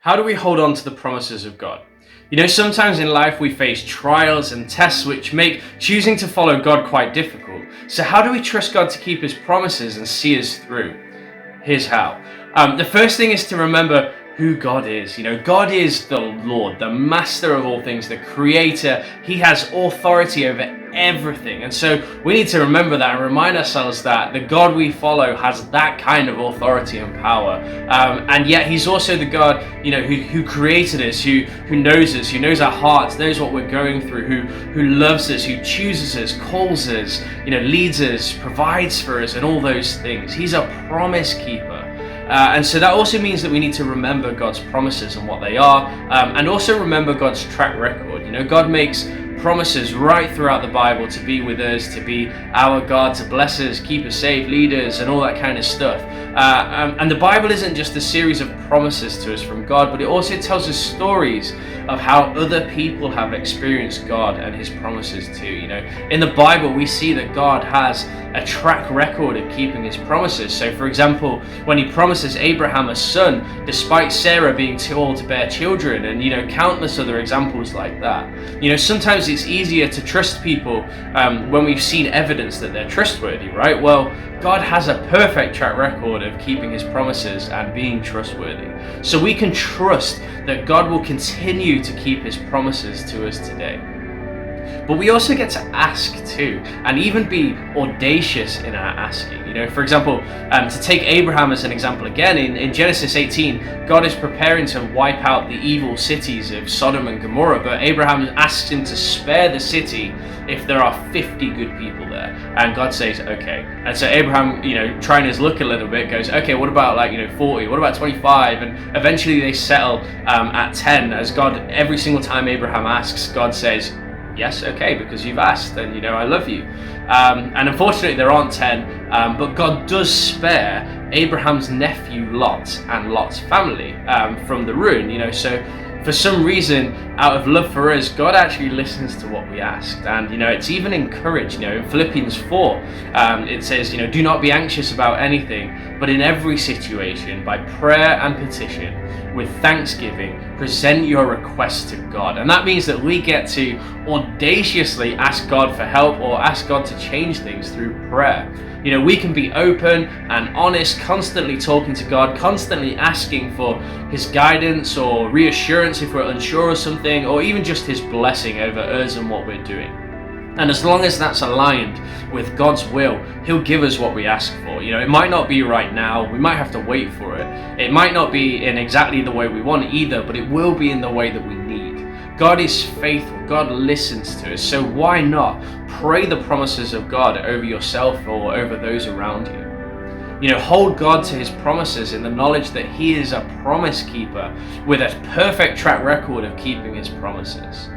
How do we hold on to the promises of God? Sometimes in life we face trials and tests which make choosing to follow God quite difficult. So how do we trust God to keep his promises and see us through? Here's how. The first thing is to remember who God is. God is the Lord, the master of all things, the creator. He has authority over everything. And so we need to remember that and remind ourselves that the God we follow has that kind of authority and power. And yet he's also the God, who created us, who knows us, who knows our hearts, knows what we're going through, who loves us, who chooses us, calls us, leads us, provides for us, and all those things. He's a promise keeper. And so that also means that we need to remember God's promises and what they are, and also remember God's track record. God makes promises right throughout the Bible to be with us, to be our God, to bless us, keep us safe, lead us, and all that kind of stuff. And the Bible isn't just a series of promises to us from God, but it also tells us stories of how other people have experienced God and his promises too. In the Bible, we see that God has a track record of keeping his promises. So for example, when he promises Abraham a son, despite Sarah being too old to bear children, and countless other examples like that. Sometimes it's easier to trust people when we've seen evidence that they're trustworthy, right? Well, God has a perfect track record of keeping his promises and being trustworthy. So we can trust that God will continue to keep his promises to us today. But we also get to ask too, and even be audacious in our asking. For example, to take Abraham as an example again, in Genesis 18, God is preparing to wipe out the evil cities of Sodom and Gomorrah, but Abraham asks him to spare the city if there are 50 good people there. And God says, okay. And so Abraham, trying his luck a little bit, goes, okay, what about 40? What about 25? And eventually they settle at 10, as God, every single time Abraham asks, God says, yes, okay, because you've asked, and I love you. And unfortunately there aren't 10, but God does spare Abraham's nephew Lot and Lot's family from the ruin. So for some reason, out of love for us, God actually listens to what we asked. And it's even encouraged. In Philippians 4, it says, do not be anxious about anything, but in every situation, by prayer and petition, with thanksgiving, present your requests to God. And that means that we get to audaciously ask God for help or ask God to change things through prayer. We can be open and honest, constantly talking to God, constantly asking for his guidance or reassurance if we're unsure of something, or even just his blessing over us and what we're doing. And as long as that's aligned with God's will, he'll give us what we ask for. It might not be right now. We might have to wait for it. It might not be in exactly the way we want either, but it will be in the way that we need. God is faithful. God listens to us. So why not pray the promises of God over yourself or over those around you? Hold God to his promises in the knowledge that he is a promise keeper with a perfect track record of keeping his promises.